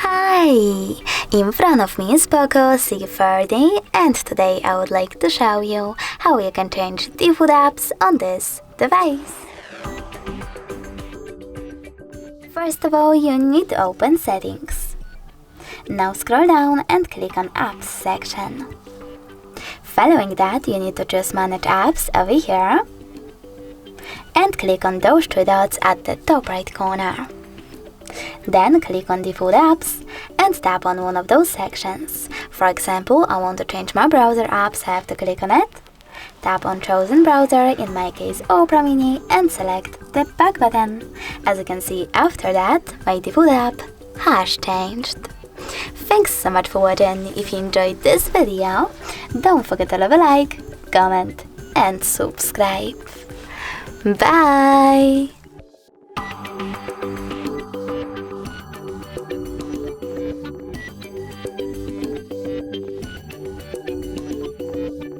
Hi! In front of me is Poco C40 and today I would like to show you how you can change default apps on this device. First of all, you need to open Settings. Now scroll down and click on Apps section. Following that, you need to choose Manage Apps over here and click on those three dots at the top right corner. Then click on Default Apps and tap on one of those sections. For example, I want to change my browser apps, so I have to click on it. Tap on Chosen Browser, in my case Opera Mini, and select the back button. As you can see, after that, my default app has changed. Thanks so much for watching. If you enjoyed this video, don't forget to leave a like, comment and subscribe. Bye!